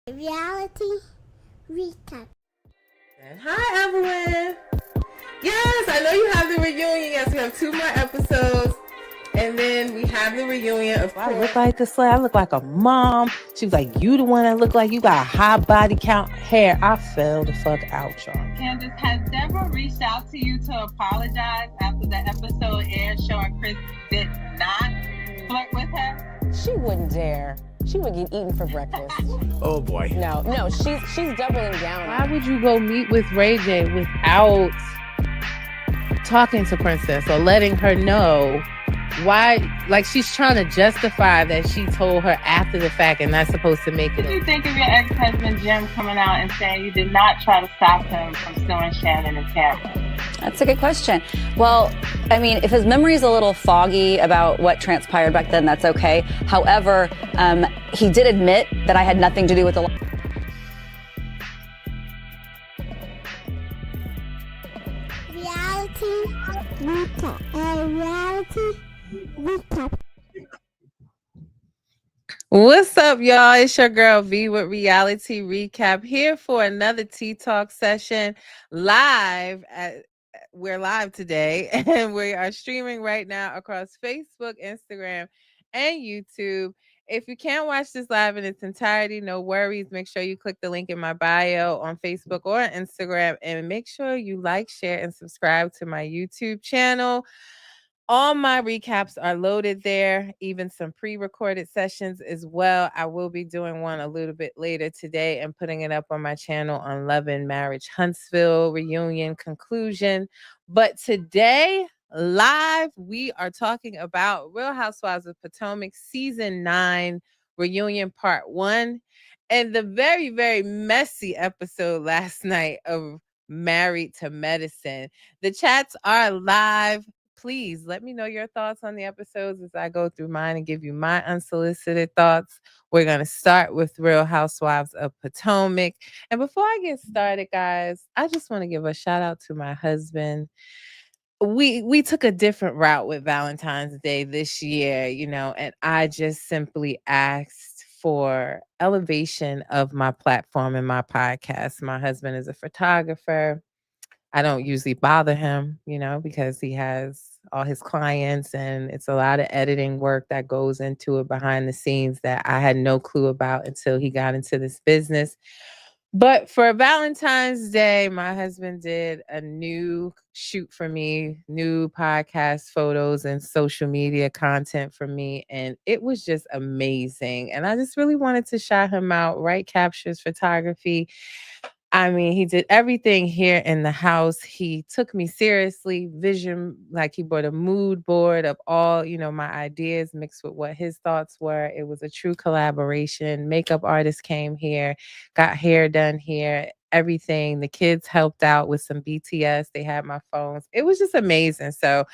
Reality recap. And hi, Evelyn. Yes, I know you have the reunion. Yes, we have 2 more episodes. And then we have the reunion of I look like the slave. I look like a mom. She was like, you the one that look like you got a high body count hair. I fell the fuck out, y'all. Candace, has Deborah reached out to you to apologize after the episode aired showing Chris did not flirt with her? She wouldn't dare. She would get eaten for breakfast. Oh boy. No, she's doubling down. Why would you go meet with Ray J without talking to Princess or letting her know? Why? Like, she's trying to justify that she told her after the fact and not supposed to make it. What do you think of your ex-husband Jim coming out and saying you did not try to stop him from suing Shannon and Cameron? That's a good question. Well, I mean, if his memory is a little foggy about what transpired back then, that's okay. However, he did admit that I had nothing to do with the... Reality recap. Reality recap. What's up, y'all? It's your girl V with Reality Recap here for another Tea Talk session live. We're live today and we are streaming right now across Facebook, Instagram, and YouTube. If you can't watch this live in its entirety, no worries. Make sure you click the link in my bio on Facebook or Instagram and make sure you like, share, and subscribe to my YouTube channel. All my recaps are loaded there, even some pre-recorded sessions as well. I will be doing one a little bit later today and putting it up on my channel on Love and Marriage Huntsville reunion conclusion. But today, live, we are talking about Real Housewives of Potomac Season 9 Reunion Part 1 and the very, very messy episode last night of Married to Medicine. The chats are live. Please let me know your thoughts on the episodes as I go through mine and give you my unsolicited thoughts. We're going to start with Real Housewives of Potomac. And before I get started, guys, I just want to give a shout out to my husband. We took a different route with Valentine's Day this year, and I just simply asked for elevation of my platform and my podcast. My husband is a photographer. I don't usually bother him, because he has all his clients and it's a lot of editing work that goes into it behind the scenes that I had no clue about until he got into this business. But for Valentine's Day, my husband did a new shoot for me, new podcast photos and social media content for me. And it was just amazing. And I just really wanted to shout him out. Right Captures Photography. I mean, he did everything here in the house. He took me seriously, like he brought a mood board of all, my ideas mixed with what his thoughts were. It was a true collaboration. Makeup artist came here, got hair done here, everything. The kids helped out with some BTS. They had my phones. It was just amazing. So,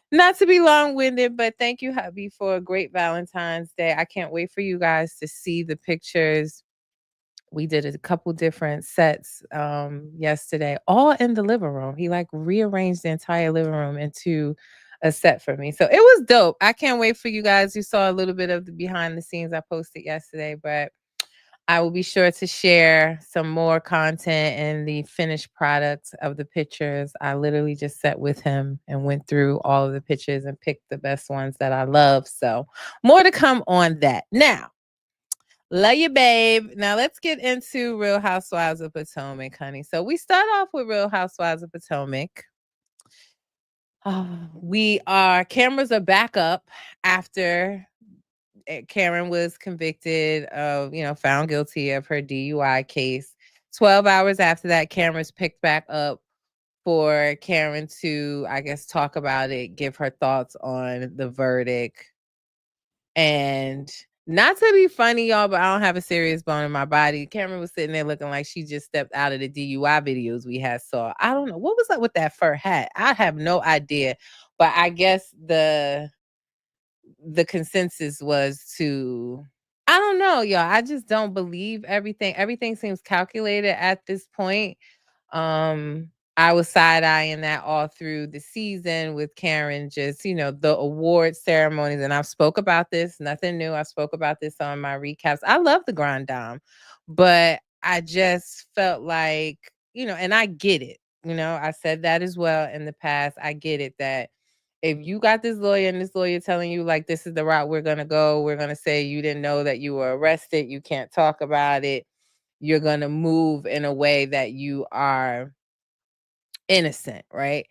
not to be long-winded, but thank you, hubby, for a great Valentine's Day. I can't wait for you guys to see the pictures. We did a couple different sets yesterday, all in the living room. He like rearranged the entire living room into a set for me. So it was dope. I can't wait for you guys. You saw a little bit of the behind the scenes I posted yesterday, but I will be sure to share some more content and the finished products of the pictures. I literally just sat with him and went through all of the pictures and picked the best ones that I love. So more to come on that. Now, love you, babe. Now let's get into Real Housewives of Potomac, honey. So we start off with Real Housewives of Potomac. Cameras are back up after Karen was convicted of, found guilty of her DUI case. 12 hours after that, cameras picked back up for Karen to, I guess, talk about it, give her thoughts on the verdict. And not to be funny, y'all, but I don't have a serious bone in my body. Cameron was sitting there looking like she just stepped out of the DUI videos we had saw. I don't know. What was up with that fur hat? I have no idea. But I guess the consensus was to, I don't know, y'all. I just don't believe everything. Everything seems calculated at this point. I was side-eyeing that all through the season with Karen, just, the award ceremonies. And I've spoke about this, nothing new. I spoke about this on my recaps. I love the Grand Dame, But I just felt like, and I get it. I said that as well in the past. I get it that if you got this lawyer and this lawyer telling you like this is the route we're going to go, we're going to say you didn't know that you were arrested, you can't talk about it, you're going to move in a way that you are innocent, right?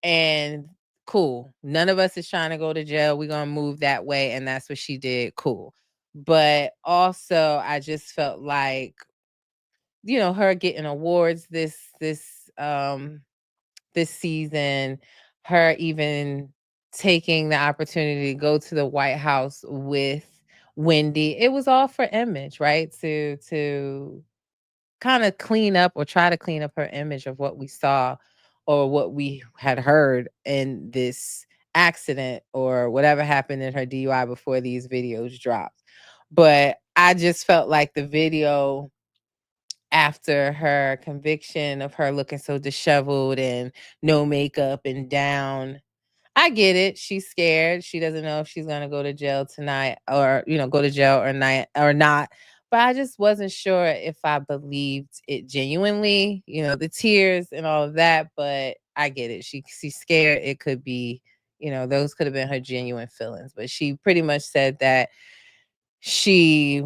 And cool. None of us is trying to go to jail. We're going to move that way. And that's what she did. Cool. But also, I just felt like, her getting awards this season, her even taking the opportunity to go to the White House with Wendy, it was all for image, right? To kind of clean up or try to clean up her image of what we saw or what we had heard in this accident or whatever happened in her DUI before these videos dropped. But I just felt like the video after her conviction of her looking so disheveled and no makeup and down. I get it. She's scared. She doesn't know if she's going to go to jail tonight or, go to jail or not. But I just wasn't sure if I believed it genuinely, the tears and all of that. But I get it. She's scared. It could be, those could have been her genuine feelings. But she pretty much said that she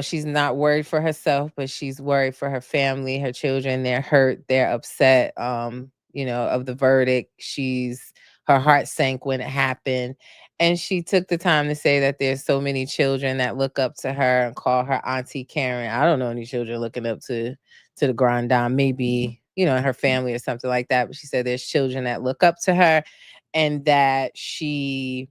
she's not worried for herself, but she's worried for her family, her children. They're hurt, they're upset, of the verdict. Her heart sank when it happened. And she took the time to say that there's so many children that look up to her and call her Auntie Karen. I don't know any children looking up to the Grand Dame, maybe, her family or something like that. But she said there's children that look up to her and that she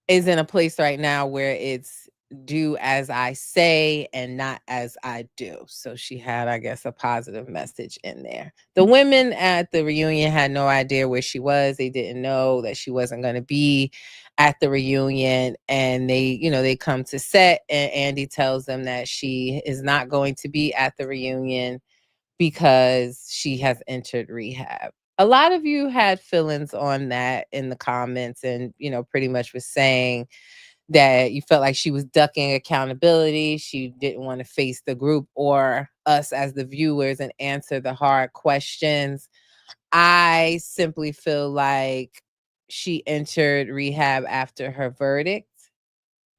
is in a place right now where it's do as I say and not as I do. So she had, I guess, a positive message in there. The women at the reunion had no idea where she was. They didn't know that she wasn't going to be at the reunion. And they come to set and Andy tells them that she is not going to be at the reunion because she has entered rehab. A lot of you had feelings on that in the comments and, pretty much was saying that you felt like she was ducking accountability. She didn't want to face the group or us as the viewers and answer the hard questions. I simply feel like she entered rehab after her verdict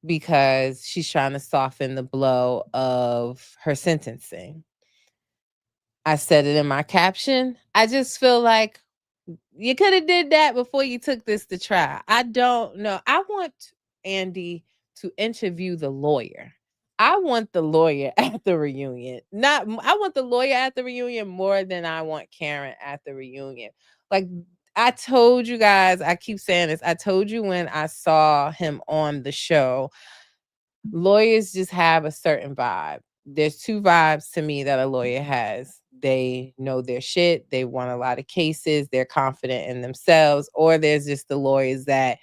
because she's trying to soften the blow of her sentencing. I said it in my caption. I just feel like you could have did that before you took this to trial. I don't know. I want Andy to interview the lawyer. I want the lawyer at the reunion. I want the lawyer at the reunion more than I want Karen at the reunion. Like I told you guys, I keep saying this. I told you when I saw him on the show, lawyers just have a certain vibe. There's two vibes to me that a lawyer has. They know their shit, they won a lot of cases, they're confident in themselves, or there's just the lawyers that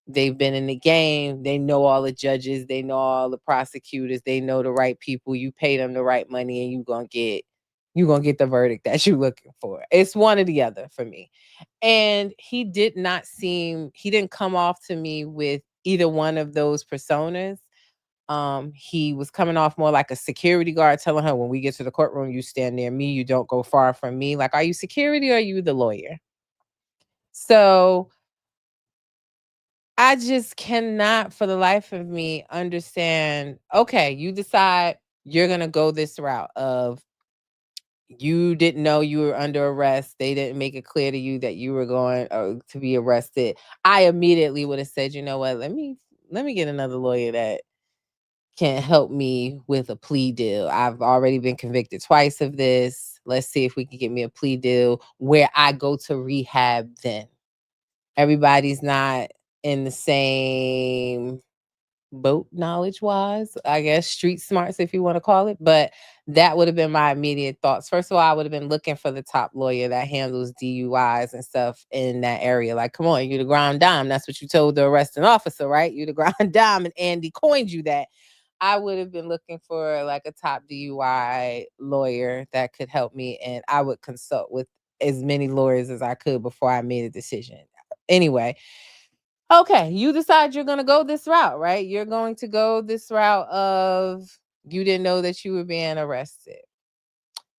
they've been in the game, they know all the judges, they know all the prosecutors, they know the right people, you pay them the right money and you're going to get the verdict that you're looking for. It's one or the other for me. And he didn't come off to me with either one of those personas. He was coming off more like a security guard telling her, when we get to the courtroom, you stand near me, you don't go far from me. Like, are you security or are you the lawyer? So I just cannot for the life of me understand, okay, you decide you're going to go this route of you didn't know you were under arrest. They didn't make it clear to you that you were going to be arrested. I immediately would have said, you know what, let me get another lawyer that can help me with a plea deal. I've already been convicted twice of this. Let's see if we can get me a plea deal where I go to rehab then. Everybody's not in the same boat knowledge-wise, I guess, street smarts, if you want to call it. But that would have been my immediate thoughts. First of all, I would have been looking for the top lawyer that handles DUIs and stuff in that area. Like, come on, you're the Grand Dame. That's what you told the arresting officer, right? You're the Grand Dame, and Andy coined you that. I would have been looking for like a top DUI lawyer that could help me, and I would consult with as many lawyers as I could before I made a decision. Anyway, okay, you decide you're going to go this route, right? You're going to go this route of You didn't know that you were being arrested.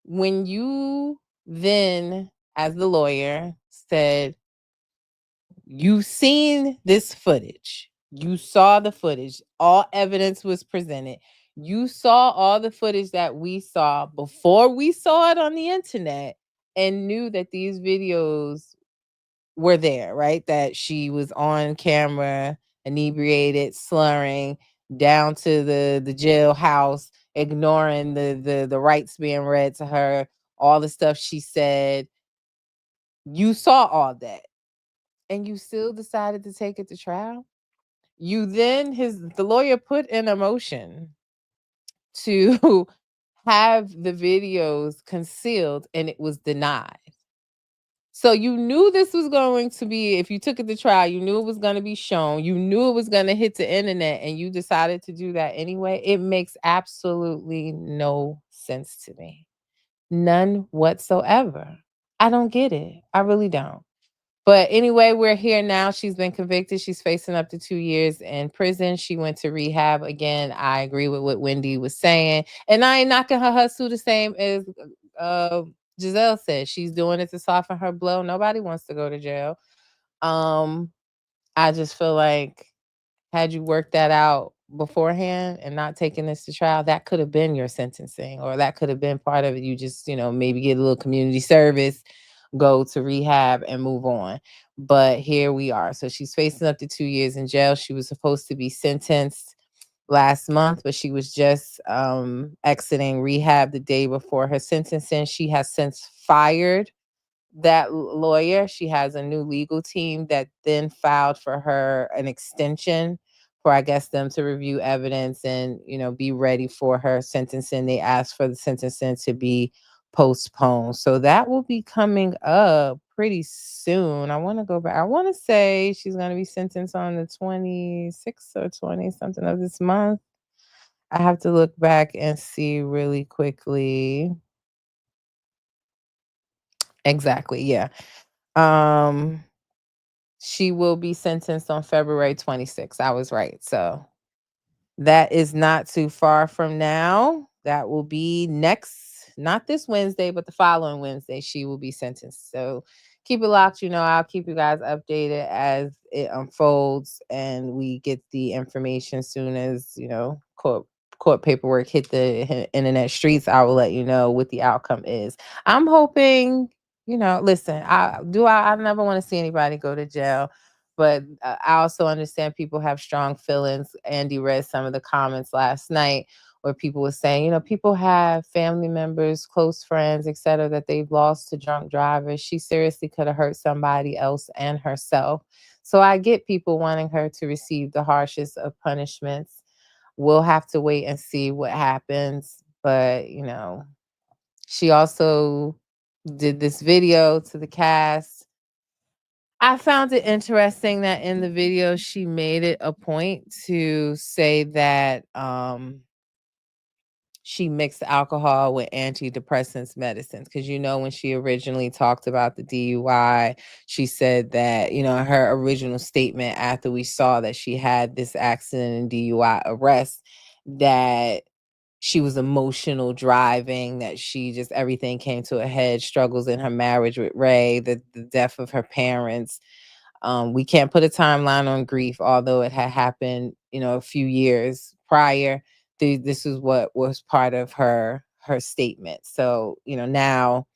When you then, as the lawyer, said, you've seen this footage, you saw the footage, all evidence was presented. You saw all the footage that we saw before we saw it on the internet and knew that these videos were there, right? That she was on camera, inebriated, slurring, down to the jailhouse, ignoring the rights being read to her, all the stuff she said. You saw all that, and you still decided to take it to trial. You then the lawyer put in a motion to have the videos concealed, and it was denied. So you knew this was going to be, if you took it to trial, you knew it was going to be shown. You knew it was going to hit the internet, and you decided to do that anyway. It makes absolutely no sense to me. None whatsoever. I don't get it. I really don't. But anyway, we're here now. She's been convicted. She's facing up to 2 years in prison. She went to rehab. Again, I agree with what Wendy was saying. And I ain't knocking her hustle the same as Giselle said. She's doing it to soften her blow. Nobody wants to go to jail. I just feel like, had you worked that out beforehand and not taking this to trial, that could have been your sentencing, or that could have been part of it. You just, maybe get a little community service, go to rehab, and move on. But here we are. So she's facing up to 2 years in jail. She was supposed to be sentenced last month, but she was just exiting rehab the day before her sentencing. She has since fired that lawyer. She has a new legal team that then filed for her an extension for, I guess, them to review evidence and, be ready for her sentencing. They asked for the sentencing to be postponed. So that will be coming up pretty soon. I want to go back. I want to say she's going to be sentenced on the 26th or 20 something of this month. I have to look back and see really quickly. Exactly. Yeah. She will be sentenced on February 26th. I was right. So that is not too far from now. That will be not this Wednesday, but the following Wednesday, she will be sentenced. So keep it locked. I'll keep you guys updated as it unfolds and we get the information soon as, court paperwork hit the internet streets. I will let you know what the outcome is. I'm hoping, listen, I never want to see anybody go to jail. But I also understand people have strong feelings. Andy read some of the comments last night where people were saying, people have family members, close friends, et cetera, that they've lost to drunk drivers. She seriously could have hurt somebody else and herself. So I get people wanting her to receive the harshest of punishments. We'll have to wait and see what happens. But, she also did this video to the cast. I found it interesting that in the video, she made it a point to say that she mixed alcohol with antidepressants medicines. Because, when she originally talked about the DUI, she said that, her original statement after we saw that she had this accident and DUI arrest, that she was emotional driving, that she just, everything came to a head, struggles in her marriage with Ray, the death of her parents. We can't put a timeline on grief, although it had happened, a few years prior. This is what was part of her statement. So, now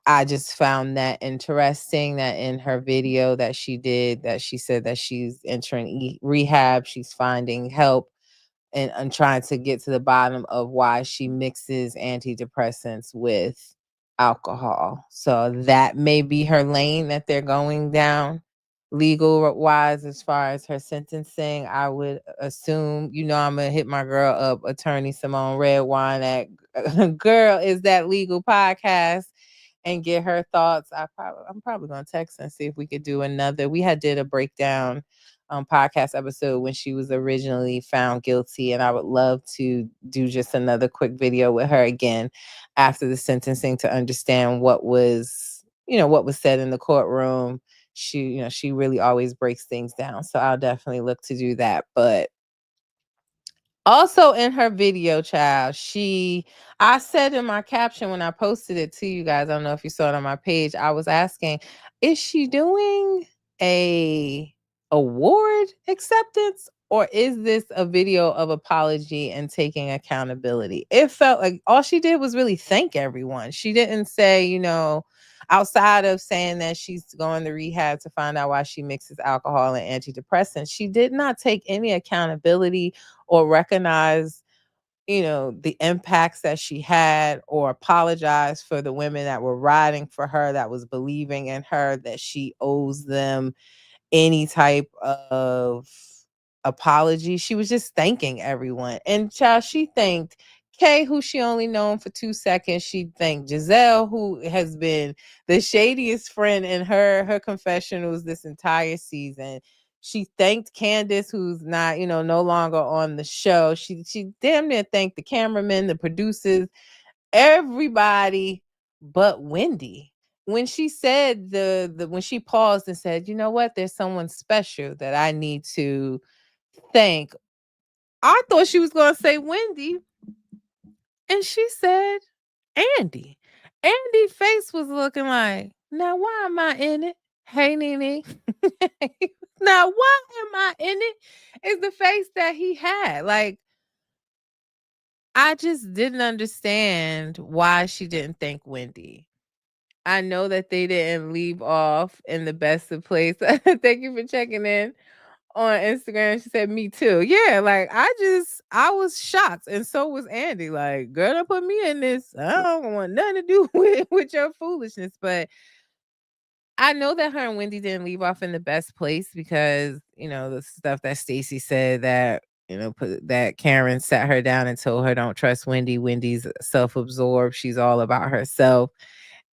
I just found that interesting that in her video that she did, that she said that she's entering rehab, she's finding help, and I'm trying to get to the bottom of why she mixes antidepressants with alcohol. So that may be her lane that they're going down legal wise as far as her sentencing. I would assume, I'm going to hit my girl up, attorney Simone Redwine at Girl Is That Legal podcast, and get her thoughts. I'm probably going to text and see if we could do another. We did a breakdown podcast episode when she was originally found guilty, and I would love to do just another quick video with her again after the sentencing to understand what was said in the courtroom. She really always breaks things down, so I'll definitely look to do that. But Also in her video, child, I said in my caption when I posted it to you guys, I don't know if you saw it on my page, I was asking, is she doing a award acceptance or is this a video of apology and taking accountability? It felt like all she did was really thank everyone. She didn't say, outside of saying that she's going to rehab to find out why she mixes alcohol and antidepressants, she did not take any accountability or recognize, the impacts that she had or apologize for the women that were riding for her, that was believing in her, that she owes them any type of apology. She was just thanking everyone. And child, she thanked Kay, who she only known for 2 seconds. She thanked Giselle, who has been the shadiest friend in her confessionals this entire season. She thanked Candace, who's not, no longer on the show. She damn near thanked the cameramen, the producers, everybody but Wendy. When she said when she paused and said, "You know what? There's someone special that I need to thank." I thought she was going to say Wendy, and she said Andy. Andy's face was looking like, "Now why am I in it? Hey Nene." Now why am I in it? Is the face that he had. Like, I just didn't understand why she didn't thank Wendy. I know that they didn't leave off in the best of place. Thank you for checking in on Instagram. She said, "Me too." Yeah, like I was shocked, and so was Andy. Like, girl, don't put me in this. I don't want nothing to do with your foolishness. But I know that her and Wendy didn't leave off in the best place because the stuff that Stacey said that that Karen sat her down and told her, "Don't trust Wendy. Wendy's self-absorbed. She's all about herself."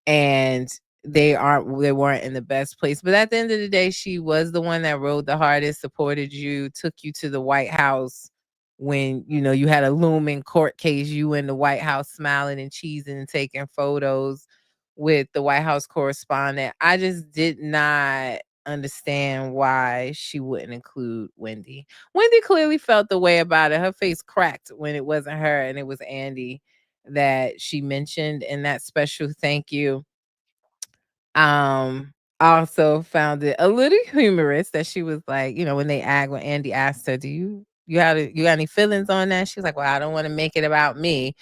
And they weren't in the best place. But at the end of the day, she was the one that rode the hardest, supported you, took you to the White House when you had a looming court case, you in the White House smiling and cheesing and taking photos with the White House correspondent. I just did not understand why she wouldn't include Wendy. Wendy clearly felt the way about it. Her face cracked when it wasn't her and it was Andy that she mentioned in that special thank you. I also found it a little humorous that she was like, when Andy asked her, you got any feelings on that? She was like, "Well, I don't want to make it about me,"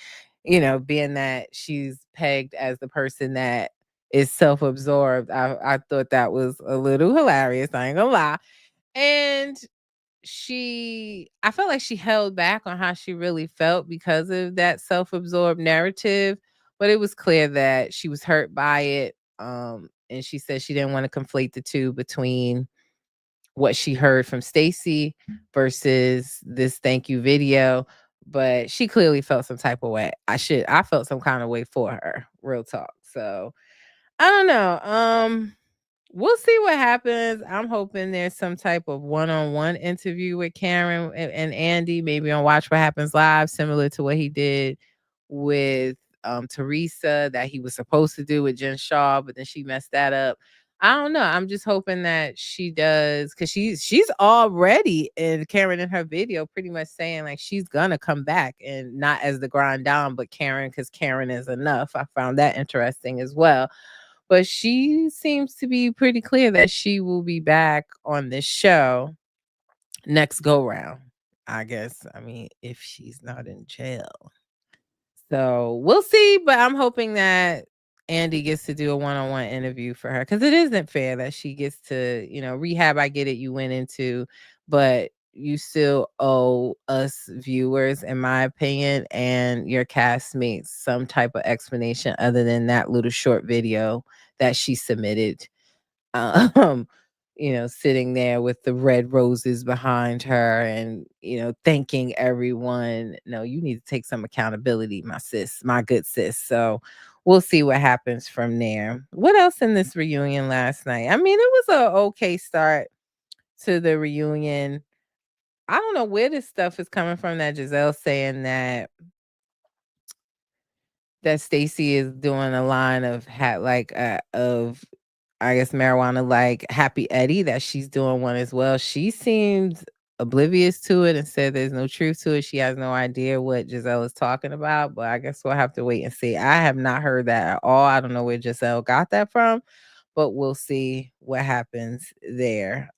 being that she's pegged as the person that is self-absorbed. I thought that was a little hilarious. I ain't gonna lie. And I felt like she held back on how she really felt because of that self-absorbed narrative, but it was clear that she was hurt by it. And she said she didn't want to conflate the two between what she heard from Stacey versus this thank you video. But she clearly felt some type of way. I felt some kind of way for her. Real talk. So I don't know. We'll see what happens. I'm hoping there's some type of one-on-one interview with Karen and Andy, maybe on Watch What Happens Live, similar to what he did with Teresa that he was supposed to do with Jen Shaw, but then she messed that up. I don't know. I'm just hoping that she does, because she's already, in Karen in her video, pretty much saying like she's gonna come back, and not as the grind down, but Karen, because Karen is enough. I found that interesting as well. But she seems to be pretty clear that she will be back on this show next go round. I guess. I mean, if she's not in jail. So we'll see. But I'm hoping that Andy gets to do a one-on-one interview for her, because it isn't fair that she gets to, rehab. I get it, you went into, but you still owe us viewers, in my opinion, and your castmates some type of explanation other than that little short video that she submitted. Um, sitting there with the red roses behind her and, thanking everyone. No, you need to take some accountability, my sis, my good sis. So we'll see what happens from there. What else in this reunion last night? I mean, it was a okay start to the reunion. I don't know where this stuff is coming from that Giselle saying that Stacey is doing a line of of, I guess, marijuana, like Happy Eddie, that she's doing one as well. She seems oblivious to it and said there's no truth to it. She has no idea what Giselle is talking about, but I guess we'll have to wait and see. I have not heard that at all. I don't know where Giselle got that from, but we'll see what happens there.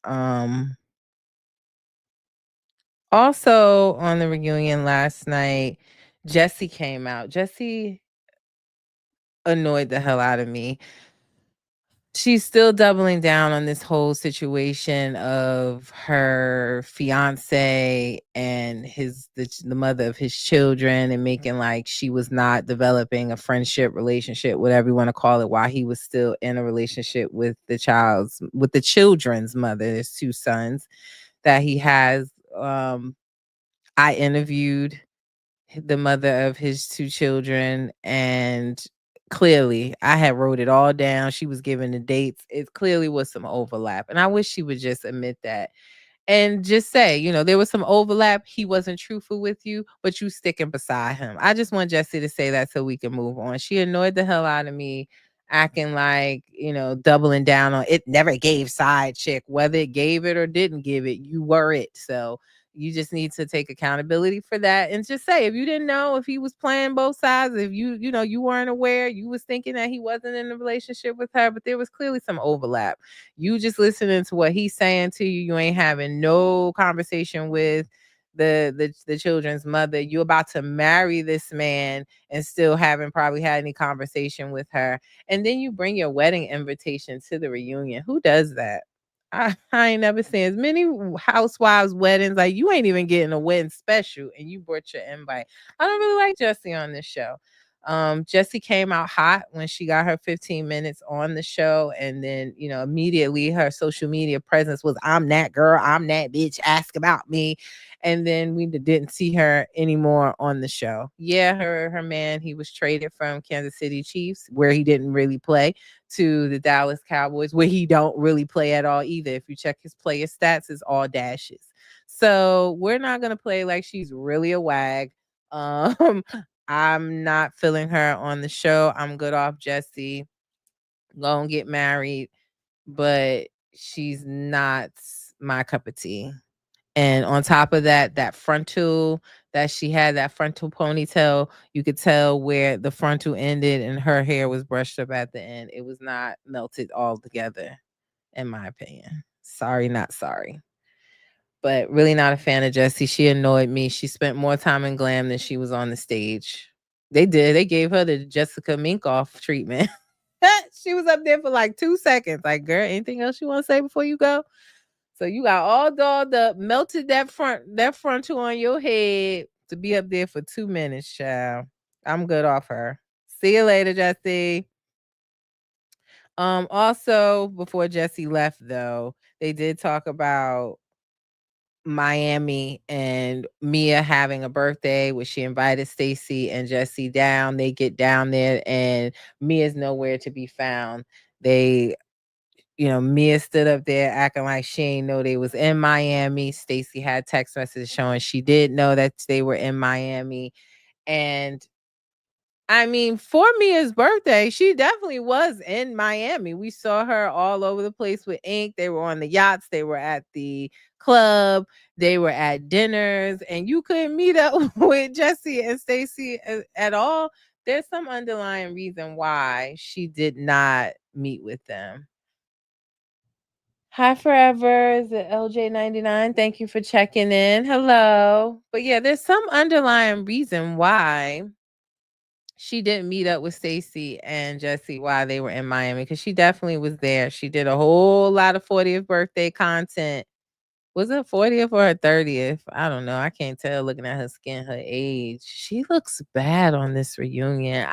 Also on the reunion last night, Jessie came out. Jessie annoyed the hell out of me. She's still doubling down on this whole situation of her fiance and the mother of his children, and making like she was not developing a friendship relationship, whatever you want to call it, while he was still in a relationship with the children's mother. There's two sons that he has. I interviewed the mother of his two children, and clearly I had wrote it all down. She was giving the dates. It clearly was some overlap, and I wish she would just admit that and just say, there was some overlap. He wasn't truthful with you, but you sticking beside him. I just want Jessie to say that so we can move on. She annoyed the hell out of me, acting like, doubling down on it never gave side chick. Whether it gave it or didn't give it, you were it. So you just need to take accountability for that and just say, if you didn't know if he was playing both sides, if you weren't aware, you was thinking that he wasn't in a relationship with her, but there was clearly some overlap. You just listening to what he's saying to you. You ain't having no conversation with the children's mother. You about to marry this man and still haven't probably had any conversation with her. And then you bring your wedding invitation to the reunion. Who does that? I ain't never seen as many housewives weddings. Like, you ain't even getting a wedding special and you brought your invite. I don't really like Jessie on this show. Jessie came out hot when she got her 15 minutes on the show, and then immediately her social media presence was, I'm that girl, I'm that bitch, ask about me. And then we didn't see her anymore on the show. Yeah, her man, he was traded from Kansas City Chiefs, where he didn't really play, to the Dallas Cowboys, where he don't really play at all either. If you check his player stats, it's all dashes. So we're not gonna play like she's really a wag. I'm not feeling her on the show. I'm good off Jessie. Go and get married, but she's not my cup of tea. And on top of that, that frontal that she had, that frontal ponytail, you could tell where the frontal ended and her hair was brushed up at the end. It was not melted all together, in my opinion. Sorry, not sorry. But really not a fan of Jessie. She annoyed me. She spent more time in glam than she was on the stage. They did. They gave her the Jessica Minkoff treatment. She was up there for like 2 seconds. Like, girl, anything else you want to say before you go? So you got all dolled up, melted that frontal on your head to be up there for 2 minutes, child. I'm good off her. See you later, Jessie. Also, before Jessie left, though, they did talk about Miami and Mia having a birthday where she invited Stacey and Jessie down. They get down there and Mia's nowhere to be found. Mia stood up there acting like she ain't know they was in Miami. Stacey had text messages showing she did know that they were in Miami. And I mean, for Mia's birthday, she definitely was in Miami. We saw her all over the place with Ink. They were on the yachts. They were at the club. They were at dinners. And you couldn't meet up with Jessie and Stacey at all. There's some underlying reason why she did not meet with them. Hi Forever, is it LJ99? Thank you for checking in. Hello. But yeah, there's some underlying reason why she didn't meet up with Stacey and Jessie while they were in Miami, because she definitely was there. She did a whole lot of 40th birthday content. Was it 40th or her 30th? I don't know. I can't tell looking at her skin, her age. She looks bad on this reunion.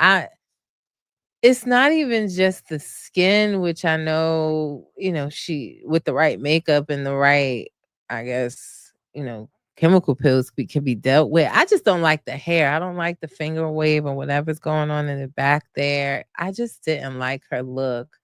It's not even just the skin, which I know, she with the right makeup and the right, I guess, chemical pills can be dealt with. I just don't like the hair. I don't like the finger wave or whatever's going on in the back there. I just didn't like her look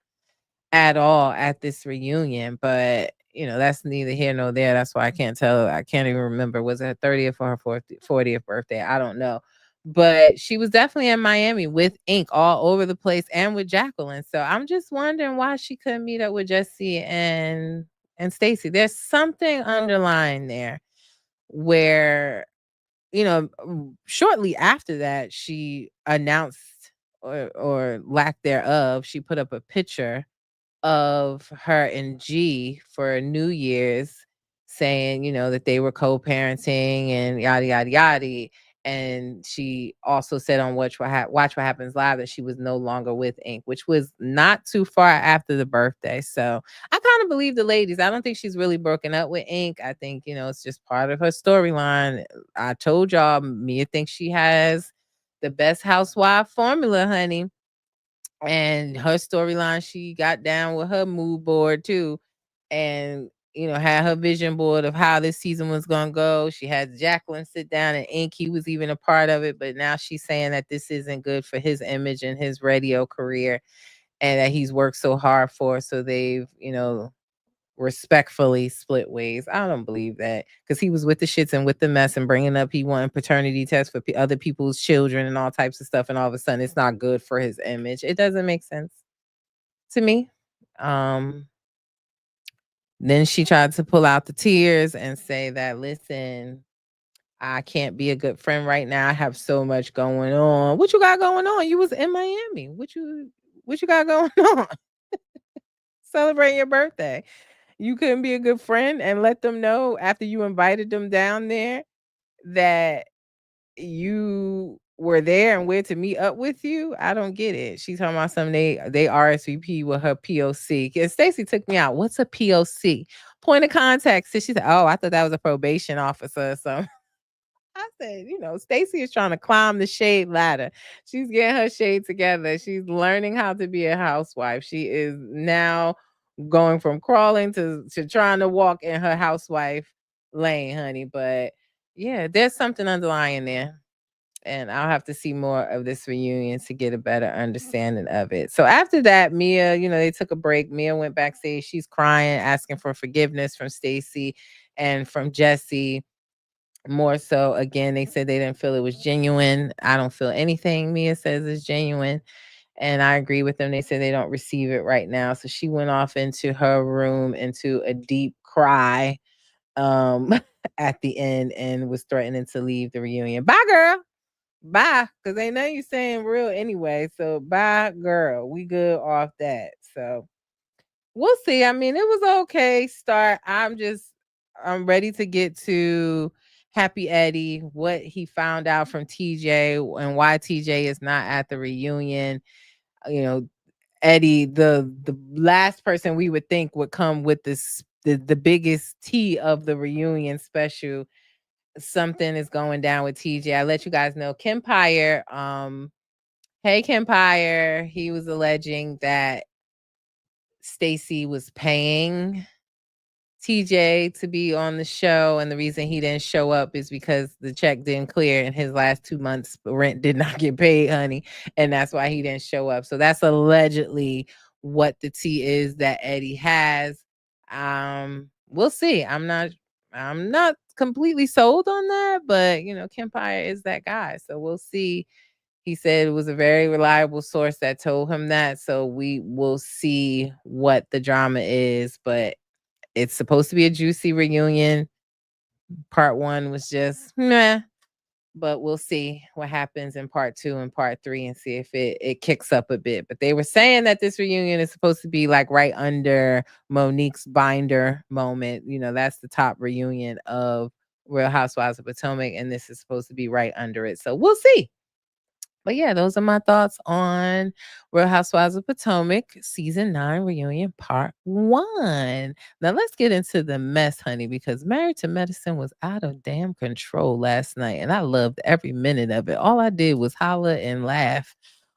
at all at this reunion, but that's neither here nor there. That's why I can't tell. I can't even remember. Was it her 30th or her 40th birthday? I don't know. But she was definitely in Miami with Ink all over the place and with Jacqueline. So I'm just wondering why she couldn't meet up with Jessie and Stacey. There's something underlying there. where, shortly after that, she announced, or lack thereof, she put up a picture of her and G for New Year's, saying, that they were co-parenting and yada yada yada. And she also said on Watch What Happens Live that she was no longer with Ink, which was not too far after the birthday. So I kind of believe the ladies. I don't think she's really broken up with Ink. I think, it's just part of her storyline. I told y'all, Mia thinks she has the best housewife formula, honey. And her storyline, she got down with her mood board too, and had her vision board of how this season was gonna go. She had Jacqueline sit down, and Ink, he was even a part of it, but now she's saying that this isn't good for his image and his radio career, and that he's worked so hard for. So they've respectfully split ways. I don't believe that, because he was with the shits and with the mess and bringing up he wanted paternity tests for other people's children and all types of stuff, and all of a sudden it's not good for his image. It doesn't make sense to me. Then she tried to pull out the tears and say that, listen, I can't be a good friend right now. I have so much going on. What you got going on? You was in Miami. What you got going on? Celebrate your birthday. You couldn't be a good friend and let them know after you invited them down there that you were there and where to meet up with you. I don't get it. She's talking about something they RSVP with her POC. And Stacey took me out. What's a POC? Point of contact. So she said, oh, I thought that was a probation officer or something. I said, Stacey is trying to climb the shade ladder. She's getting her shade together. She's learning how to be a housewife. She is now going from crawling to trying to walk in her housewife lane, honey. But yeah, there's something underlying there. And I'll have to see more of this reunion to get a better understanding of it. So after that, Mia, they took a break. Mia went backstage. She's crying, asking for forgiveness from Stacey and from Jesse. More so, again, they said they didn't feel it was genuine. I don't feel anything Mia says is genuine. And I agree with them. They said they don't receive it right now. So she went off into her room into a deep cry at the end, and was threatening to leave the reunion. Bye, girl. Bye. Because ain't nothing you saying real anyway. So bye, girl. We good off that. So we'll see. I mean, it was okay start. I'm ready to get to Happy Eddie, what he found out from TJ and why TJ is not at the reunion. Eddie, the last person we would think would come with the biggest tea of the reunion special. Something is going down with TJ. I let you guys know. Kempire, hey Kempire, he was alleging that Stacey was paying TJ to be on the show, and the reason he didn't show up is because the check didn't clear and his last 2 months rent did not get paid, honey, and that's why he didn't show up. So that's allegedly what the tea is that Eddie has. We'll see. I'm not completely sold on that, but Kempire is that guy, so we'll see. He said it was a very reliable source that told him that, so we will see what the drama is, but it's supposed to be a juicy reunion. Part 1 was just meh, but we'll see what happens in part 2 and part 3 and see if it kicks up a bit. But they were saying that this reunion is supposed to be like right under Monique's binder moment. That's the top reunion of Real Housewives of Potomac, and this is supposed to be right under it. So we'll see. But yeah, those are my thoughts on Real Housewives of Potomac season 9 reunion part 1. Now let's get into the mess, honey, because Married to Medicine was out of damn control last night, and I loved every minute of it. All I did was holler and laugh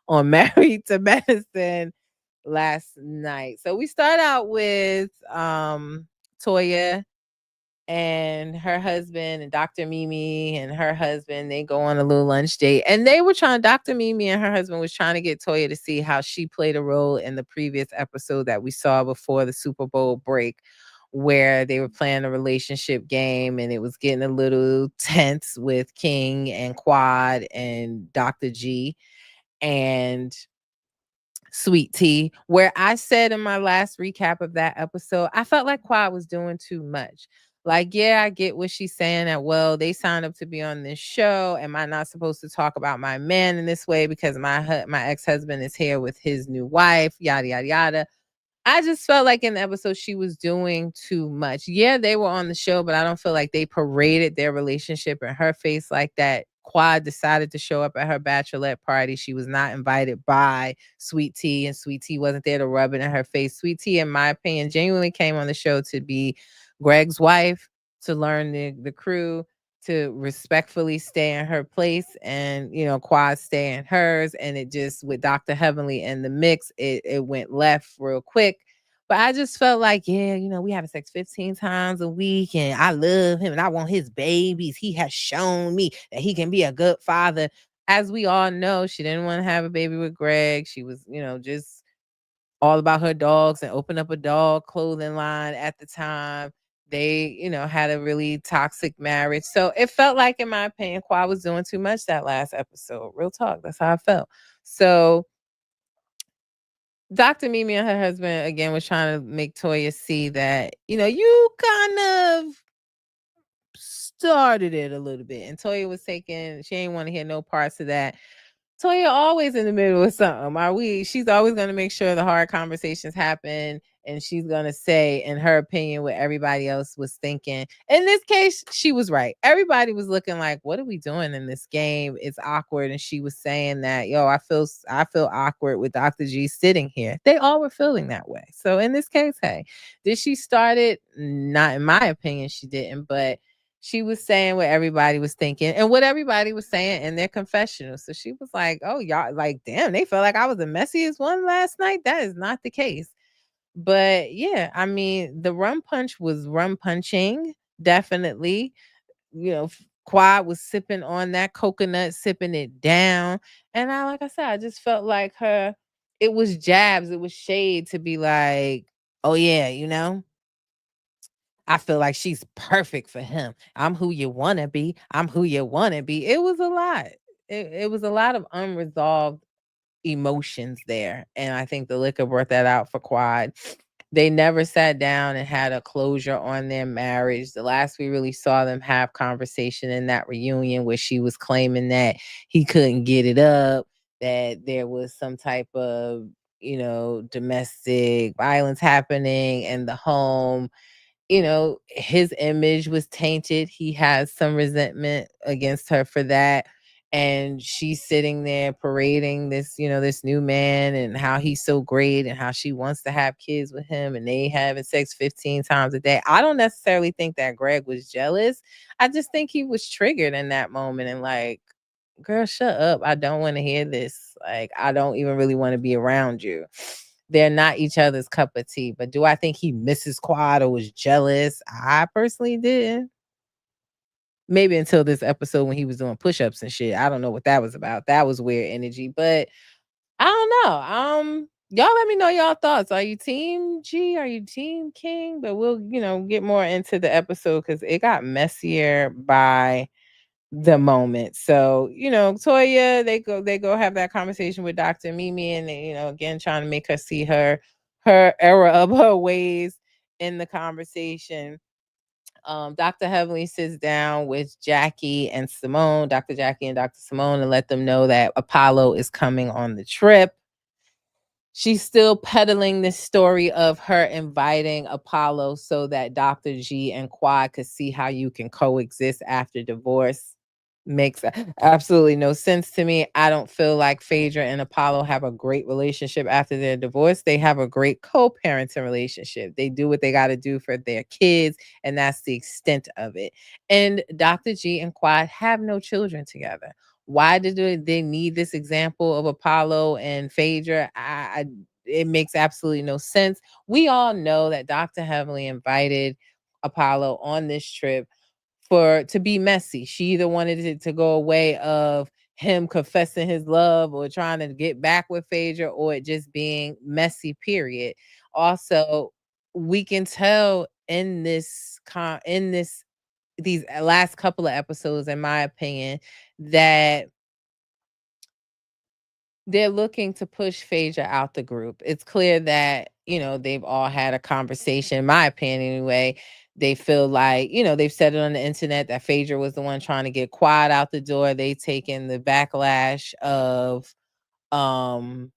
on Married to Medicine last night. So we start out with Toya and her husband, and Dr. Mimi and her husband, they go on a little lunch date. And Dr. Mimi and her husband was trying to get Toya to see how she played a role in the previous episode that we saw before the Super Bowl break, where they were playing a relationship game and it was getting a little tense with King and Quad and Dr. G and Sweet Tea, where I said in my last recap of that episode, I felt like Quad was doing too much. Like, yeah, I get what she's saying that, well, they signed up to be on this show. Am I not supposed to talk about my man in this way because my ex-husband is here with his new wife, yada, yada, yada. I just felt like in the episode she was doing too much. Yeah, they were on the show, but I don't feel like they paraded their relationship in her face like that. Quad decided to show up at her bachelorette party. She was not invited by Sweet Tea, and Sweet Tea wasn't there to rub it in her face. Sweet Tea, in my opinion, genuinely came on the show to be Greg's wife, to learn the crew, to respectfully stay in her place, and Quad stay in hers. And it just, with Dr. Heavenly in the mix, it went left real quick. But I just felt like, yeah, we having sex 15 times a week, and I love him and I want his babies. He has shown me that he can be a good father. As we all know, she didn't want to have a baby with Greg. She was, just all about her dogs and opened up a dog clothing line at the time. They, had a really toxic marriage. So it felt like, in my opinion, Quad was doing too much that last episode. Real talk. That's how I felt. So Dr. Mimi and her husband, again, was trying to make Toya see that, you kind of started it a little bit. And Toya was she ain't want to hear no parts of that. Toya always in the middle of something. She's always going to make sure the hard conversations happen, and she's going to say, in her opinion, what everybody else was thinking. In this case, she was right. Everybody was looking like, what are we doing in this game? It's awkward. And she was saying that, I feel awkward with Dr. G sitting here. They all were feeling that way. So in this case, hey, did she start it? Not in my opinion, she didn't, but she was saying what everybody was thinking and what everybody was saying in their confessional. So she was like, oh, y'all, like, damn, they felt like I was the messiest one last night. That is not the case. But yeah, I mean, the rum punch was rum punching, definitely. Quad was sipping on that coconut, sipping it down. And like I said, I just felt like it was jabs, it was shade to be like, oh yeah, I feel like she's perfect for him. I'm who you want to be. I'm who you want to be. It was a lot. It was a lot of unresolved emotions there. And I think the liquor brought that out for Quad. They never sat down and had a closure on their marriage. The last we really saw them have conversation in that reunion, where she was claiming that he couldn't get it up, that there was some type of, domestic violence happening in the home. His image was tainted. He has some resentment against her for that. And she's sitting there parading this new man and how he's so great and how she wants to have kids with him, and they having sex 15 times a day. I don't necessarily think that Greg was jealous. I just think he was triggered in that moment and like, girl, shut up. I don't want to hear this. Like, I don't even really want to be around you. They're not each other's cup of tea. But do I think he misses Quad or was jealous? I personally didn't. Maybe until this episode when he was doing push-ups and shit. I don't know what that was about. That was weird energy. But I don't know. Y'all let me know y'all thoughts. Are you team G? Are you team King? But we'll, get more into the episode because it got messier by the moment. So, Toya, they go have that conversation with Dr. Mimi, and they, again, trying to make her see her error of her ways in the conversation. Dr. Heavenly sits down with Jackie and Simone, Dr. Jackie and Dr. Simone, and let them know that Apollo is coming on the trip. She's still peddling this story of her inviting Apollo so that Dr. G and Quad could see how you can coexist after divorce. Makes absolutely no sense to me. I don't feel like Phaedra and Apollo have a great relationship after their divorce. They have a great co-parenting relationship. They do what they got to do for their kids, and that's the extent of it. And Dr. G and Quad have no children together. Why did they need this example of Apollo and Phaedra? It makes absolutely no sense. We all know that Dr. Heavenly invited Apollo on this trip to be messy. She either wanted it to go a way of him confessing his love or trying to get back with Phaedra, or it just being messy, period. Also, we can tell in these last couple of episodes, in my opinion, that they're looking to push Phaedra out the group. It's clear that, they've all had a conversation, in my opinion anyway, They feel like, they've said it on the internet that Phaedra was the one trying to get Quad out the door. They've taken the backlash of um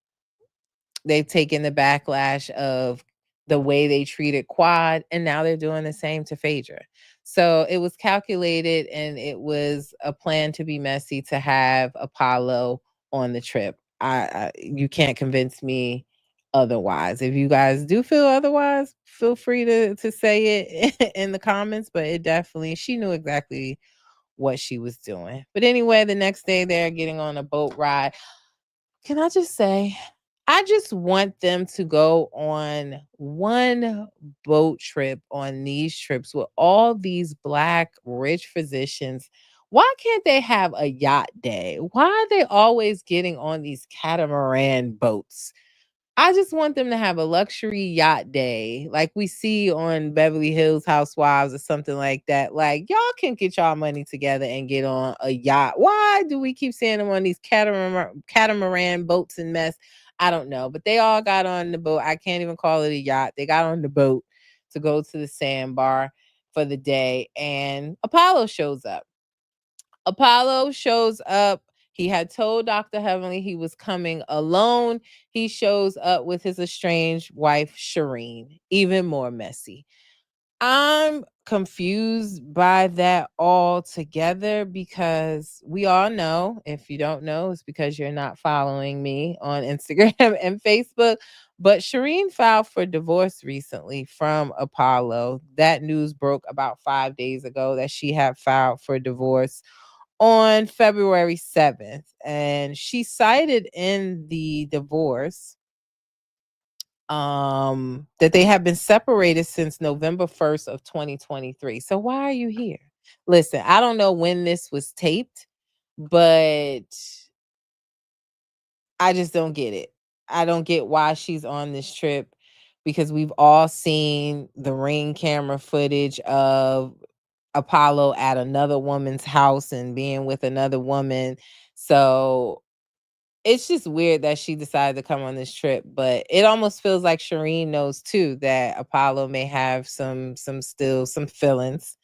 the way they treated Quad, and now they're doing the same to Phaedra. So it was calculated, and it was a plan to be messy to have Apollo on the trip. You can't convince me otherwise. If you guys do feel otherwise, feel free to say it in the comments. But she knew exactly what she was doing. But anyway, the next day they're getting on a boat ride. Can I just say, I just want them to go on one boat trip on these trips with all these Black rich physicians. Why can't they have a yacht day? Why are they always getting on these catamaran boats? I just want them to have a luxury yacht day like we see on Beverly Hills Housewives or something like that. Like, y'all can get y'all money together and get on a yacht. Why do we keep seeing them on these catamaran boats and mess? I don't know. But they all got on the boat. I can't even call it a yacht. They got on the boat to go to the sandbar for the day. And Apollo shows up. He had told Dr. Heavenly he was coming alone. He shows up with his estranged wife, Shireen. Even more messy. I'm confused by that altogether because we all know, if you don't know, it's because you're not following me on Instagram and Facebook. But Shireen filed for divorce recently from Apollo. That news broke about 5 days ago that she had filed for divorce on February 7th. And she cited in the divorce that they have been separated since November 1st of 2023. So why are you here? Listen, I don't know when this was taped, but I just don't get it. I don't get why she's on this trip because we've all seen the Ring camera footage of Apollo at another woman's house and being with another woman. So it's just weird that she decided to come on this trip, but it almost feels like Shireen knows too that Apollo may have some feelings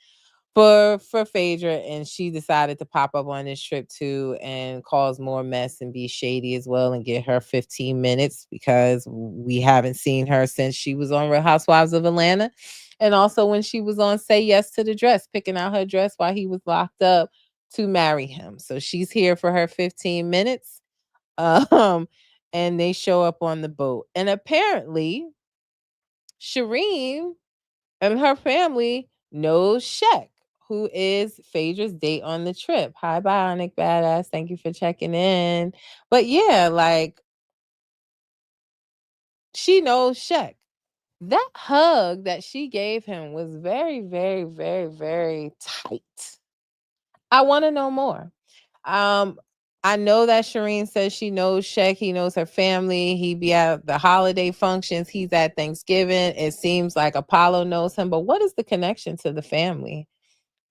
for Phaedra, and she decided to pop up on this trip too and cause more mess and be shady as well and get her 15 minutes because we haven't seen her since she was on Real Housewives of Atlanta, and also when she was on Say Yes to the Dress, picking out her dress while he was locked up to marry him. So she's here for her 15 minutes. Um, and they show up on the boat. And apparently, Shireen and her family knows Shek, who is Phaedra's date on the trip. Hi, Bionic Badass. Thank you for checking in. But yeah, like, she knows Shek. That hug that she gave him was very, very, very, very tight. I want to know more. Um, I know that Shireen says she knows Shek. He knows her family. He be at the holiday functions. He's at Thanksgiving. It seems like Apollo knows him. But what is the connection to the family?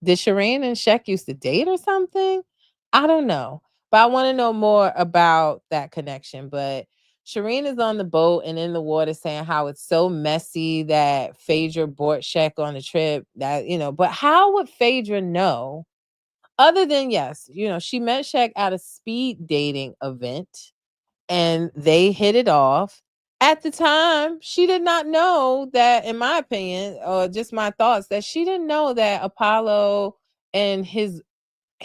Did Shireen and Shek used to date or something? I don't know. But I want to know more about that connection. But Shireen is on the boat and in the water saying how it's so messy that Phaedra brought Shek on the trip. But how would Phaedra know? Other than, yes, she met Shaq at a speed dating event and they hit it off. At the time, she did not know that, in my opinion, or just my thoughts, that she didn't know that Apollo and his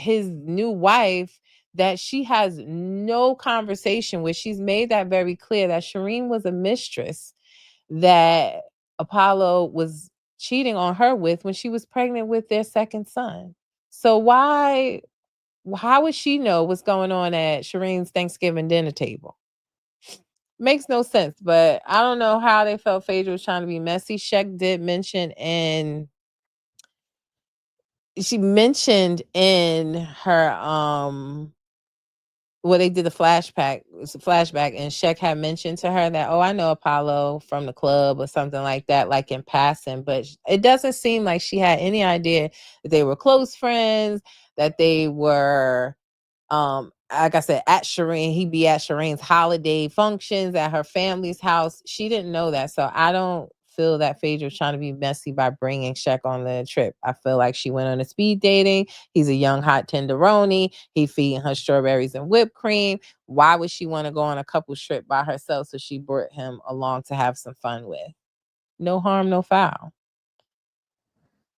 new wife that she has no conversation with. She's made that very clear that Shireen was a mistress that Apollo was cheating on her with when she was pregnant with their second son. So how would she know what's going on at Shireen's Thanksgiving dinner table? Makes no sense, but I don't know how they felt Phaedra was trying to be messy. Shek did mention she mentioned in her they did the flashback. It was a flashback, and Shek had mentioned to her that, oh, I know Apollo from the club or something like that, like in passing. But it doesn't seem like she had any idea that they were close friends, that they were, like I said, at Shireen. He'd be at Shireen's holiday functions at her family's house. She didn't know that, so I don't feel that Phaedra was trying to be messy by bringing Shaq on the trip. I feel like she went on a speed dating. He's a young, hot tenderoni. He feeding her strawberries and whipped cream. Why would she want to go on a couple trip by herself? So she brought him along to have some fun with. No harm, no foul.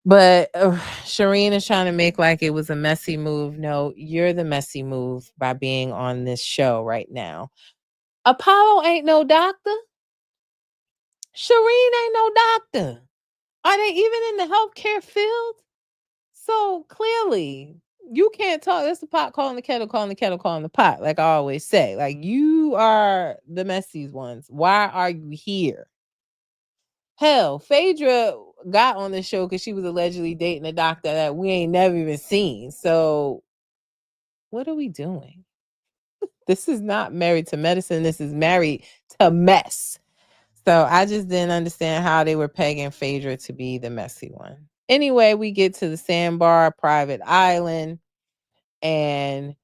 But Shireen is trying to make like it was a messy move. No, you're the messy move by being on this show right now. Apollo ain't no doctor. Shireen ain't no doctor. Are they even in the healthcare field? So clearly, you can't talk. That's the pot calling the kettle, calling the kettle, calling the pot. Like I always say, like you are the messy ones. Why are you here? Hell, Phaedra got on the show because she was allegedly dating a doctor that we ain't never even seen. So, what are we doing? This is not married to medicine. This is married to mess. So, I just didn't understand how they were pegging Phaedra to be the messy one. Anyway, we get to the sandbar, private island, and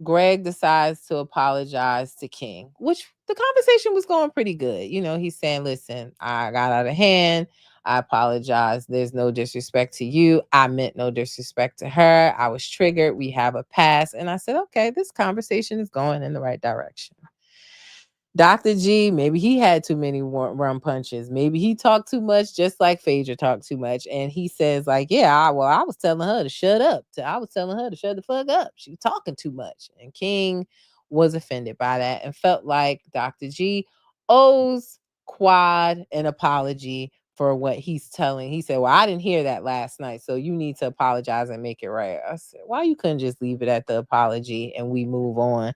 Greg decides to apologize to King, which the conversation was going pretty good. You know, he's saying, listen, I got out of hand. I apologize. There's no disrespect to you. I meant no disrespect to her. I was triggered. We have a past. And I said, okay, this conversation is going in the right direction. Dr. G, maybe he had too many rum punches. Maybe he talked too much, just like Phaedra talked too much. And he says, like, yeah, I was telling her to shut up. I was telling her to shut the fuck up. She was talking too much. And King was offended by that and felt like Dr. G owes Quad an apology for what he's telling. He said, well, I didn't hear that last night, so you need to apologize and make it right. I said, why you couldn't just leave it at the apology and we move on?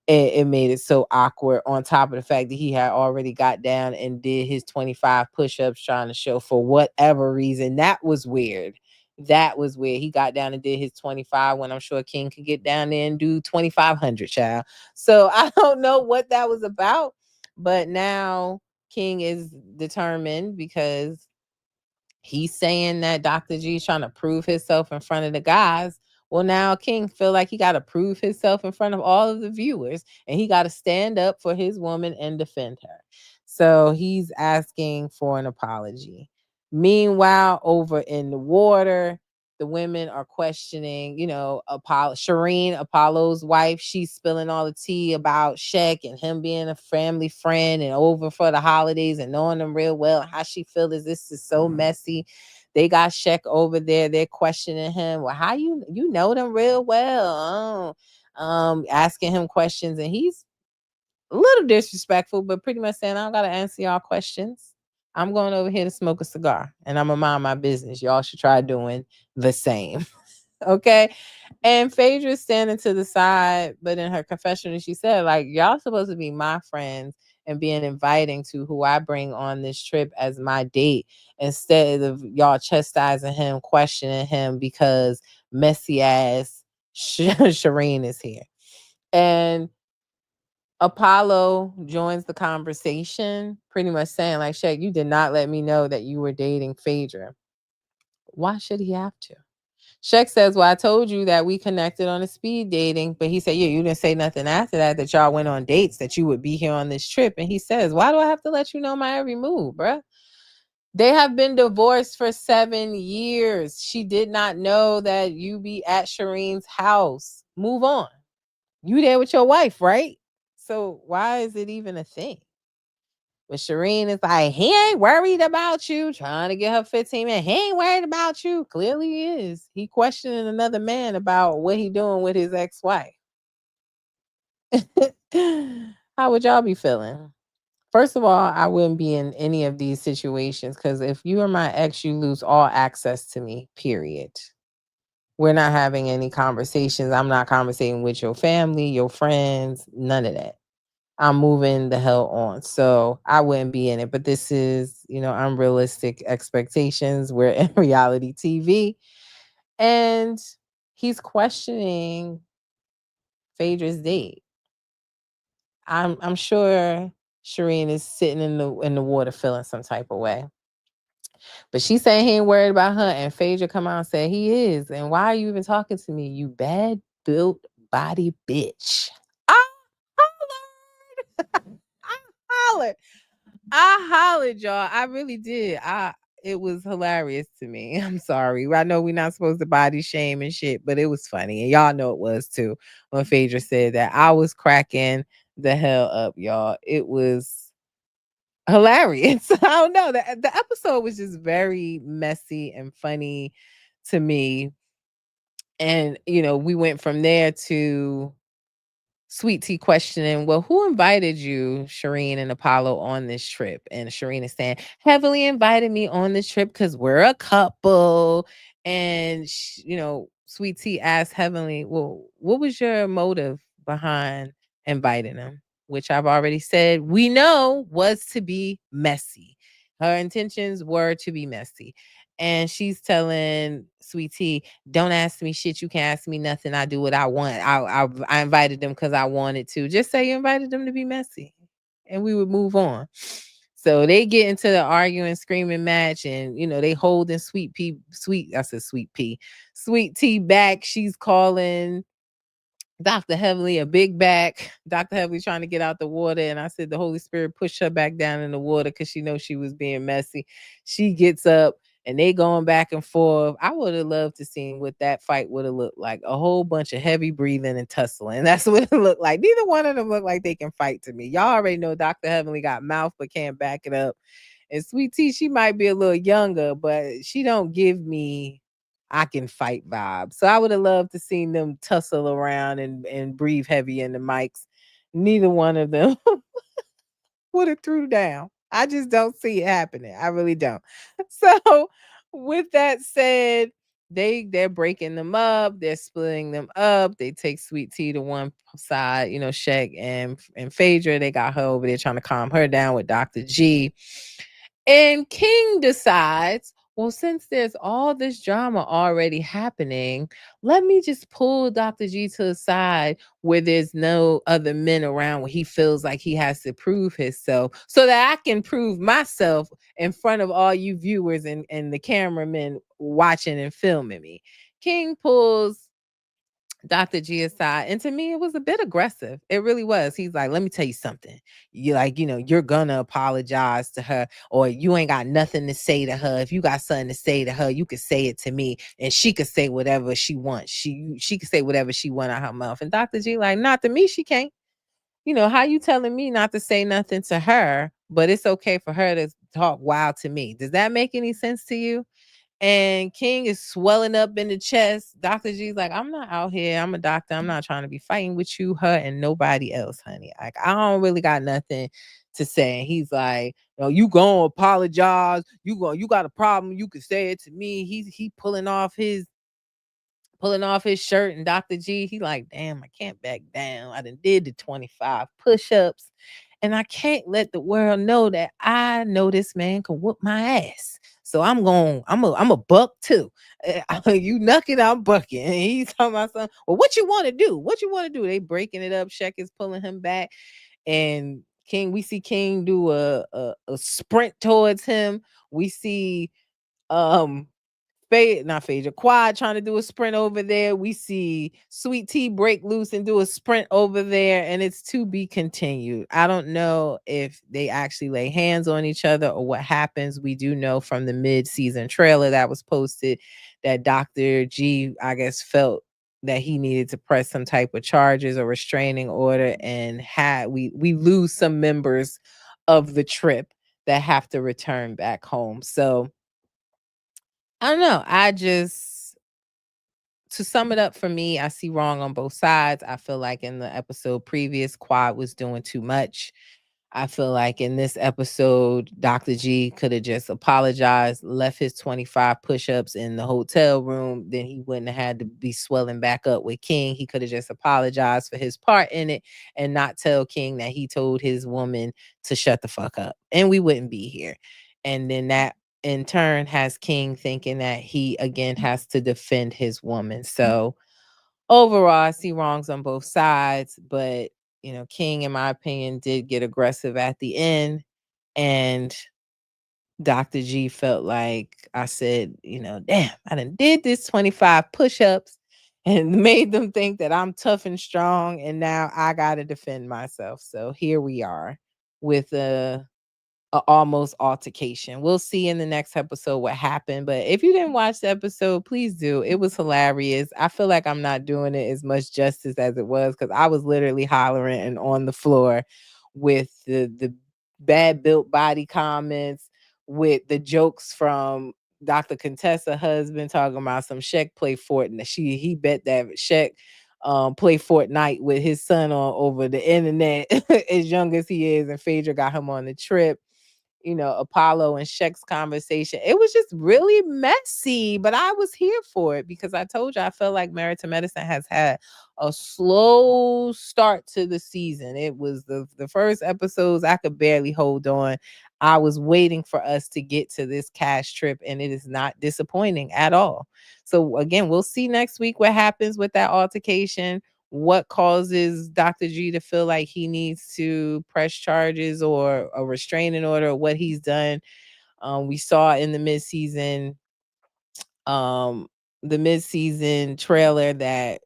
It made it so awkward, on top of the fact that he had already got down and did his 25 push-ups trying to show for whatever reason. That was weird. That was weird. He got down and did his 25 when I'm sure King could get down there and do 2,500, child. So I don't know what that was about. But now King is determined because he's saying that Dr. G is trying to prove himself in front of the guys. Well, now King feel like he got to prove himself in front of all of the viewers, and he got to stand up for his woman and defend her. So he's asking for an apology. Meanwhile, over in the water, the women are questioning, Shireen, Apollo's wife. She's spilling all the tea about Shaq and him being a family friend and over for the holidays and knowing them real well. How she feels this is so messy. They got Shaq over there. They're questioning him. Well, how you know them real well? Asking him questions, and he's a little disrespectful, but pretty much saying, I don't gotta answer y'all questions. I'm going over here to smoke a cigar and I'm gonna mind my business. Y'all should try doing the same. Okay. And Phaedra's standing to the side, but in her confessional, she said, like, y'all supposed to be my friends and being inviting to who I bring on this trip as my date, instead of y'all chastising him, questioning him because messy ass Shireen is here. And Apollo joins the conversation, pretty much saying, like, Shaq, you did not let me know that you were dating Phaedra. Why should he have to? Shaq says, well, I told you that we connected on a speed dating, but he said, yeah, you didn't say nothing after that y'all went on dates, that you would be here on this trip. And he says, why do I have to let you know my every move, bruh? They have been divorced for 7 years. She did not know that you be at Shireen's house. Move on. You there with your wife, right? So why is it even a thing? But Shireen is like, he ain't worried about you, trying to get her 15 minutes. He ain't worried about you. Clearly he is. He questioning another man about what he doing with his ex-wife. How would y'all be feeling? First of all, I wouldn't be in any of these situations because if you are my ex, you lose all access to me, period. We're not having any conversations. I'm not conversating with your family, your friends, none of that. I'm moving the hell on. So I wouldn't be in it. But this is, unrealistic expectations. We're in reality TV. And he's questioning Phaedra's date. I'm sure Shireen is sitting in the water feeling some type of way. But she's saying he ain't worried about her. And Phaedra come out and say he is. And why are you even talking to me, you bad built body bitch? I hollered. I hollered. I hollered, y'all. I really did. It was hilarious to me. I'm sorry. I know we're not supposed to body shame and shit, but it was funny. And y'all know it was too when Phaedra said that. I was cracking the hell up, y'all. It was hilarious. I don't know. The episode was just very messy and funny to me. And, we went from there to Sweet Tea questioning, well, who invited you, Shireen and Apollo, on this trip? And Shireen is saying, heavily invited me on this trip because we're a couple. And, Sweet Tea asked Heavenly, well, what was your motive behind inviting him? Which I've already said we know was to be messy. Her intentions were to be messy. And she's telling Sweet Tea, don't ask me shit. You can't ask me nothing. I do what I want. I invited them because I wanted to. Just say you invited them to be messy, and we would move on. So they get into the arguing, screaming match, and they holding Sweet Pea, Sweet Tea back. She's calling Dr. Heavenly a big back. Dr. Heavenly trying to get out the water. And I said the Holy Spirit pushed her back down in the water because she knows she was being messy. She gets up and they going back and forth. I would have loved to see what that fight would have looked like. A whole bunch of heavy breathing and tussling. That's what it looked like. Neither one of them look like they can fight to me. Y'all already know Dr. Heavenly got mouth but can't back it up. And Sweet Tea, she might be a little younger, but she don't give me I can fight vibes. So I would have loved to seen them tussle around and breathe heavy in the mics. Neither one of them would have threw down. I just don't see it happening. I really don't. So with that said, they're breaking them up, they're splitting them up. They take Sweet Tea to one side, Shaq and Phaedra. They got her over there trying to calm her down with Dr. G. And King decides, well, since there's all this drama already happening, let me just pull Dr. G to the side where there's no other men around, where he feels like he has to prove himself so that I can prove myself in front of all you viewers and the cameramen watching and filming me. King pulls Dr. G aside. And to me, it was a bit aggressive. It really was. He's like, let me tell you something. You're gonna apologize to her, or you ain't got nothing to say to her. If you got something to say to her, you could say it to me. And she could say whatever she wants. She could say whatever she want out her mouth. And Dr. G, like, not to me, she can't. How you telling me not to say nothing to her, but it's okay for her to talk wild to me? Does that make any sense to you? And King is swelling up in the chest. Dr. G's like, I'm not out here. I'm a doctor. I'm not trying to be fighting with you, her, and nobody else, honey. Like, I don't really got nothing to say. And he's like, you gonna apologize. You got a problem. You can say it to me. He pulling off his shirt, and Dr. G, he like, damn, I can't back down. I done did the 25 push-ups. And I can't let the world know that I know this man can whoop my ass. So I'm a buck too. You knucking, I'm bucking. And he's talking about something. Well, what you want to do? What you want to do? They breaking it up. Shaq is pulling him back. And we see King do a sprint towards him. We see um not Phaedra, Quad trying to do a sprint over there. We see Sweet Tea break loose and do a sprint over there, and it's to be continued. I don't know if they actually lay hands on each other or what happens. We do know from the mid-season trailer that was posted that Dr. G, I guess, felt that he needed to press some type of charges or restraining order, and we lose some members of the trip that have to return back home. So I don't know. To sum it up for me, I see wrong on both sides. I feel like in the episode previous, Quad was doing too much. I feel like in this episode, Dr. G could have just apologized, left his 25 push-ups in the hotel room. Then he wouldn't have had to be swelling back up with King. He could have just apologized for his part in it and not tell King that he told his woman to shut the fuck up. And we wouldn't be here. And then that in turn has King thinking that he again has to defend his woman. So overall, I see wrongs on both sides, but King, in my opinion, did get aggressive at the end. And Dr. G felt like I said, damn, I done did this 25 push-ups and made them think that I'm tough and strong. And now I got to defend myself. So here we are with a almost altercation. We'll see in the next episode what happened. But if you didn't watch the episode, please do. It was hilarious. I feel like I'm not doing it as much justice as it was because I was literally hollering and on the floor with the bad built body comments, with the jokes from Dr. Contessa husband talking about some Shaq play Fortnite. He bet that Shaq play Fortnite with his son on over the internet as young as he is, and Phaedra got him on the trip. Apollo and Shaq's conversation. It was just really messy, but I was here for it because I told you I felt like Married to Medicine has had a slow start to the season. It was the first episodes I could barely hold on. I was waiting for us to get to this cash trip, and it is not disappointing at all. So again, we'll see next week what happens with that altercation, what causes Dr. G to feel like he needs to press charges or a restraining order, or what he's done. We saw in um, the mid-season trailer that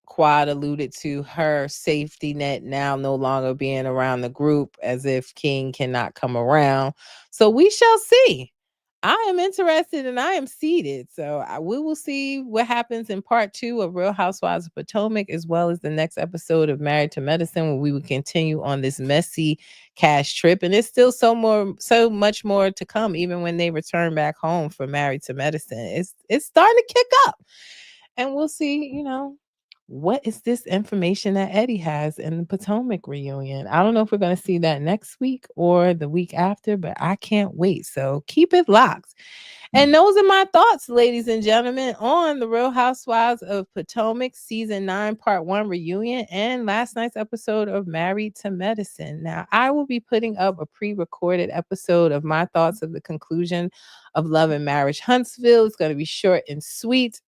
Quad alluded to her safety net now no longer being around the group, as if King cannot come around. So we shall see. I am interested and I am seated. So we will see what happens in part 2 of Real Housewives of Potomac, as well as the next episode of Married to Medicine, where we will continue on this messy cash trip. And there's still so much more to come, even when they return back home for Married to Medicine. It's starting to kick up. And we'll see, what is this information that Eddie has in the Potomac reunion? I don't know if we're going to see that next week or the week after, but I can't wait. So keep it locked. And those are my thoughts, ladies and gentlemen, on the Real Housewives of Potomac season 9, part 1 reunion, and last night's episode of Married to Medicine. Now, I will be putting up a pre-recorded episode of my thoughts of the conclusion of Love and Marriage Huntsville. It's going to be short and sweet.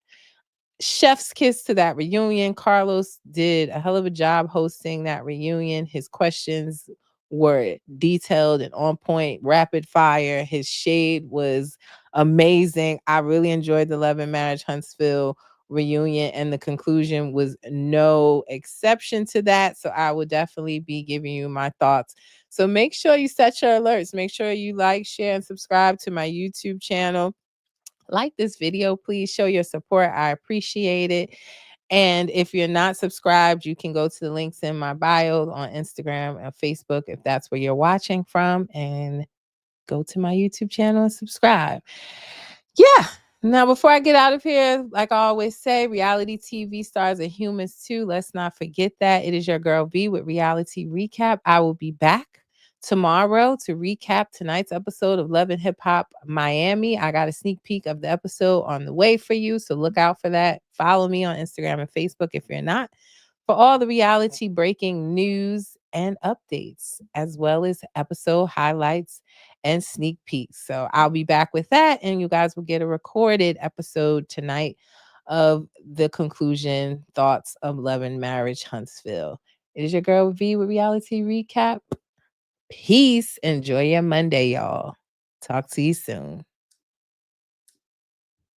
Chef's kiss to that reunion. Carlos did a hell of a job hosting that reunion. His questions were detailed and on point, rapid fire. His shade was amazing. I really enjoyed the Love and Marriage Huntsville reunion, and the conclusion was no exception to that. So I will definitely be giving you my thoughts. So make sure you set your alerts. Make sure you like, share, and subscribe to my YouTube channel. Like this video, please show your support. I appreciate it. And if you're not subscribed, you can go to the links in my bio on Instagram and Facebook if that's where you're watching from, and go to my YouTube channel and subscribe. Yeah. Now, before I get out of here, like I always say, reality TV stars are humans too. Let's not forget that. It is your girl V with Reality Recap. I will be back tomorrow to recap tonight's episode of Love and Hip Hop Miami. I got a sneak peek of the episode on the way for you, so look out for that. Follow me on Instagram and Facebook if you're not, for all the reality breaking news and updates, as well as episode highlights and sneak peeks. So I'll be back with that, and you guys will get a recorded episode tonight of the conclusion thoughts of Love and Marriage Huntsville. It is your girl V with Reality Recap. Peace. Enjoy your Monday, y'all. Talk to you soon.